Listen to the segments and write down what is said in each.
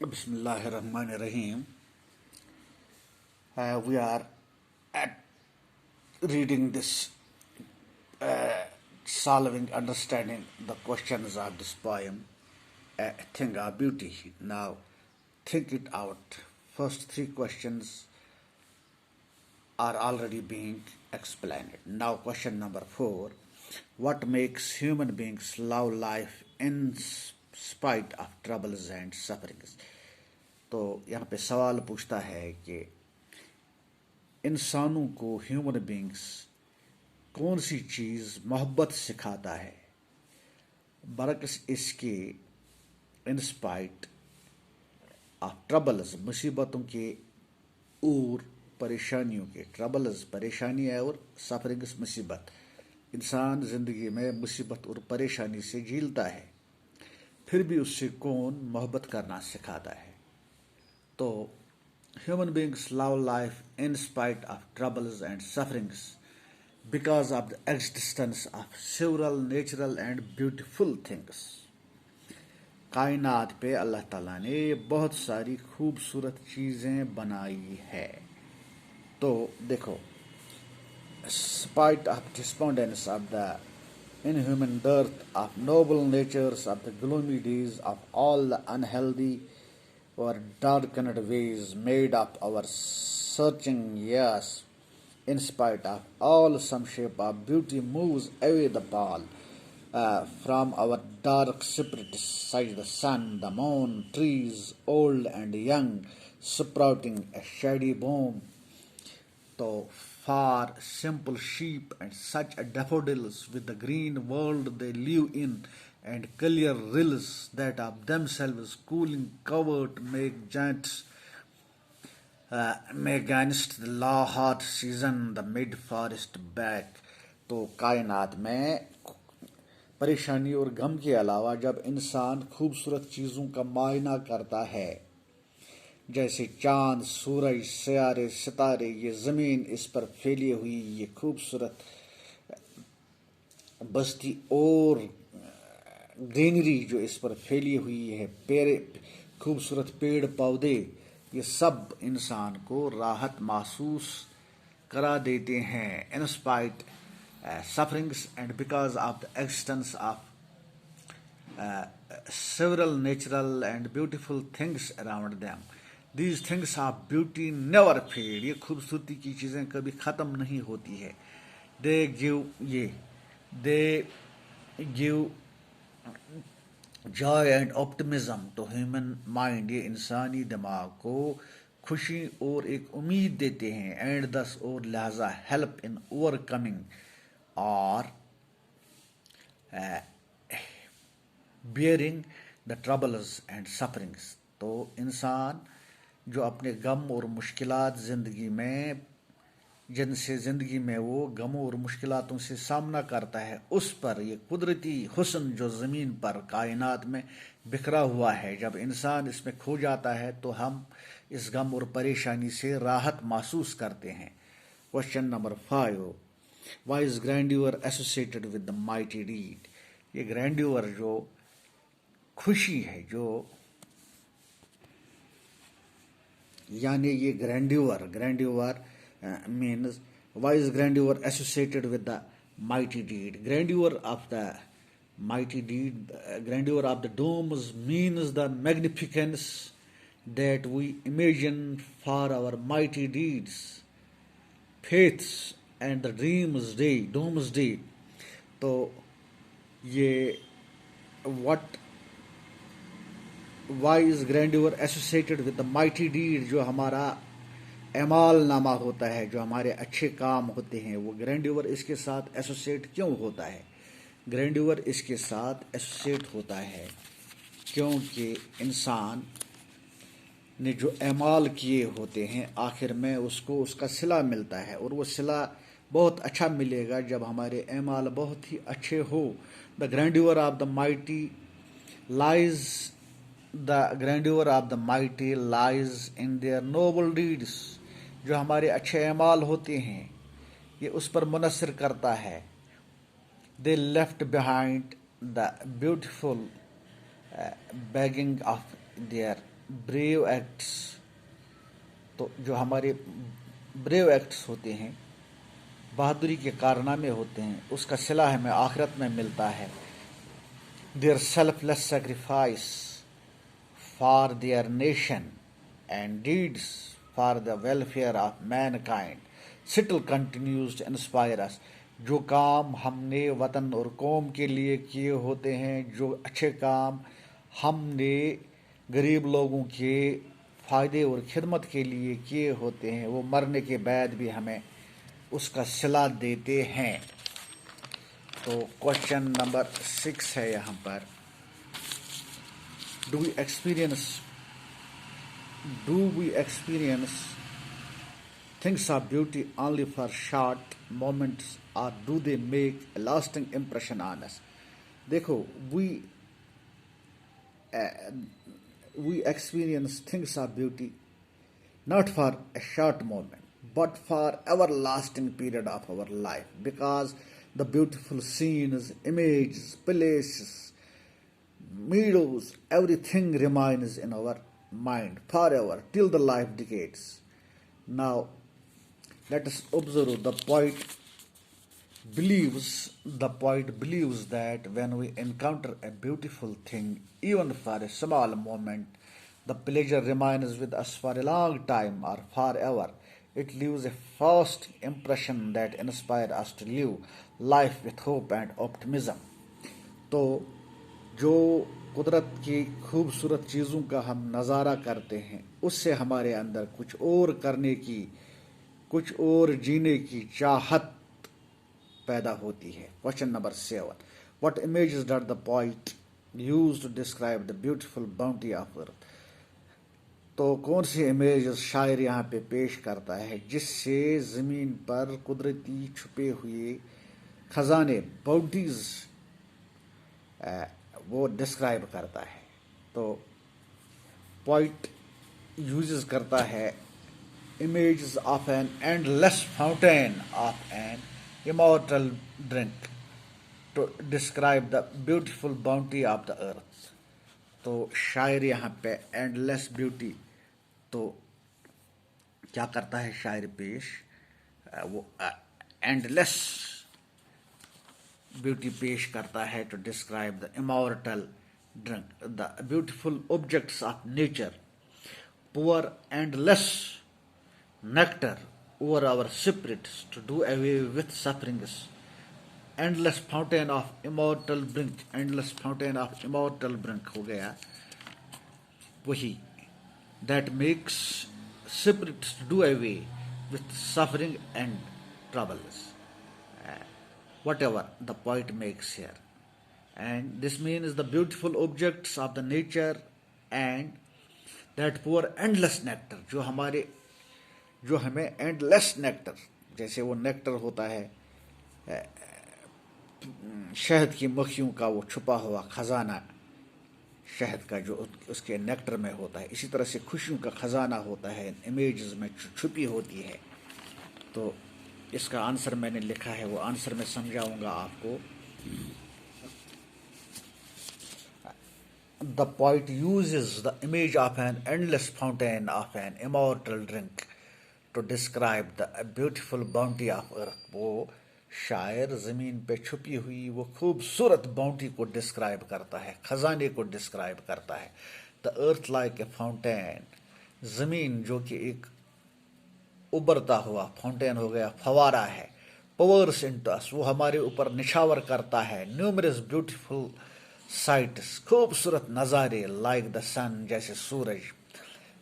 Bismillahirrahmanirrahim. We are at reading this, solving, understanding the questions of this poem, A Thing of Beauty. Now, think it out. First three questions are already being explained. Now, question number four. What makes human beings love life in spite of troubles and sufferings? तो यहाँ पे सवाल पूछता है कि इंसानों को human beings कौन सी चीज़ मोहब्बत सिखाता है बरक्स इसके इंस्पाइट ऑफ ट्रबल्स मुसीबतों के और परेशानियों के ट्रबल्स परेशानी है और सफरिंग्स मुसीबत इंसान ज़िंदगी में मुसीबत और परेशानी से झीलता है फिर भी उससे कौन मोहब्बत करना सिखाता है तो human beings love life in spite of troubles and sufferings because of the existence of several natural and beautiful things. कायनात पे अल्लाह ताला ने बहुत सारी खूबसूरत चीज़ें बनाई है तो देखो spite of despondence of the inhuman dearth of noble natures of the gloomy days of all the unhealthy or darkened ways made up our searching years. In spite of all, some shape of beauty moves away the ball from our dark spirits, such the sun, the moon, trees, old and young, sprouting a shady bloom. So far, simple sheep and such a daffodils with the green world they live in, and clear rills that of themselves cooling covered make giants make against the law hot season the mid forest back. तो कायनात में परेशानी और गम के अलावा जब इंसान खूबसूरत चीज़ों का मायना करता है जैसे चांद सूरज सियारे सितारे ये ज़मीन इस पर फैली हुई ये खूबसूरत बस्ती और ग्रीनरी जो इस पर फैली हुई है खूबसूरत पेड़ पौधे ये सब इंसान को राहत महसूस करा देते हैं in spite sufferings and because of the existence of several natural and beautiful things around them. These things of beauty never fade. ये खूबसूरती की चीज़ें कभी ख़त्म नहीं होती है they give joy and optimism to human mind. ये इंसानी दिमाग को खुशी और एक उम्मीद देते हैं and thus और लिहाजा help in overcoming or bearing the troubles and sufferings. तो इंसान जो अपने गम और मुश्किलात ज़िंदगी में जिनसे ज़िंदगी में वो गमों और मुश्किलातों से सामना करता है उस पर ये कुदरती हुस्न जो ज़मीन पर कायनात में बिखरा हुआ है जब इंसान इसमें खो जाता है तो हम इस गम और परेशानी से राहत महसूस करते हैं. Question number 5. Why is grandeur associated with the mighty deed? ये grandeur जो खुशी है जो यानी ये grandeur means why is grandeur associated with the mighty deed? Grandeur of the mighty deed, grandeur of the domes means the magnificence that we imagine for our mighty deeds, faiths and the doomsday. तो ये why is grandeur associated with the mighty deed? जो हमारा एमाल नामा होता है जो हमारे अच्छे काम होते हैं वो ग्रैंड्यूअर इसके साथ एसोसिएट क्यों होता है? ग्रैंड्यूअर इसके साथ एसोसिएट होता है क्योंकि इंसान ने जो एमाल किए होते हैं आखिर में उसको उसका सिला मिलता है और वो सिला बहुत अच्छा मिलेगा जब हमारे एमाल बहुत ही अच्छे हो. The grandeur of the mighty lies in their noble deeds. जो हमारे अच्छे एमाल होते हैं ये उस पर मुनसर करता है. They left behind the beautiful bagging of their brave acts, तो जो हमारे ब्रेव एक्ट्स होते हैं, बहादुरी के कारनामे होते हैं, उसका सिला हमें आखिरत में मिलता है। Their selfless sacrifice for their nation and deeds for the welfare of mankind still continues to inspire us. जो काम हमने वतन और कौम के लिए किए होते हैं, जो अच्छे काम हमने गरीब लोगों के फ़ायदे और खिदमत के लिए किए होते हैं, वो मरने के बाद भी हमें उसका सिला देते हैं। तो क्वेश्चन नंबर 6 है यहाँ पर, do we experience things of beauty only for short moments और do they make a lasting impression on us. देखो, we experience things of beauty not for a short moment but for everlasting period of our life, because the beautiful scenes, images, places, meadows, everything remains in our mind forever till the life decades. Now let us observe the poet believes that when we encounter a beautiful thing, even for a small moment, the pleasure remains with us for a long time or forever. It leaves a first impression that inspires us to live life with hope and optimism. तो जो कुदरत की खूबसूरत चीज़ों का हम नज़ारा करते हैं, उससे हमारे अंदर कुछ और करने की, कुछ और जीने की चाहत पैदा होती है। Question number 7, what images does the poet use to describe the beautiful bounty of earth. तो कौन सी इमेजेस शायर यहाँ पे पेश करता है जिससे ज़मीन पर कुदरती छुपे हुए खजाने, बाउंटीज वो डिस्क्राइब करता है। तो पोएट यूज करता है images of an endless fountain of an immortal drink to describe the beautiful bounty of the earth। तो शायर यहाँ पे endless beauty, तो क्या करता है शायर पेश, वो endless beauty पेश करता है to describe the immortal drink, the beautiful objects of nature, pour endless nectar over our spirits to do away with sufferings, endless fountain of immortal drink, endless fountain of immortal drink हो गया वही, that makes spirits to do away with suffering and troubles, whatever the poet makes here. And this means the beautiful objects of the nature and that pour endless nectar, जो हमें endless nectar, जैसे वो nectar होता है शहद की मक्खियों का, वो छुपा हुआ खजाना शहद का जो उसके नेक्टर में होता है, इसी तरह से खुशियों का खजाना होता है इमेजेस में छुपी होती है। तो इसका आंसर मैंने लिखा है, वो आंसर मैं समझाऊंगा आपको। The poet uses the image of an endless fountain of an immortal drink to describe the beautiful bounty of earth। वो शायर ज़मीन पे छुपी हुई वो खूबसूरत बाउंटी को डिस्क्राइब करता है, खजाने को डिस्क्राइब करता है। The earth like a fountain, ज़मीन जो कि एक उबरता हुआ फाउंटेन हो गया, फवारा है, पावर्स इनटू अस, वो हमारे ऊपर निछावर करता है। न्यूमरस ब्यूटीफुल साइट्स, खूबसूरत नज़ारे, लाइक द सन, जैसे सूरज,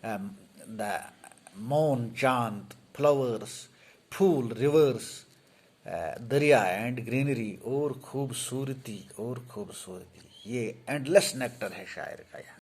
द मून, चांद, फ्लावर्स, फूल, रिवर्स, दरिया एंड ग्रीनरी, और खूबसूरती। ये एंडलेस नेक्टर है शायर का।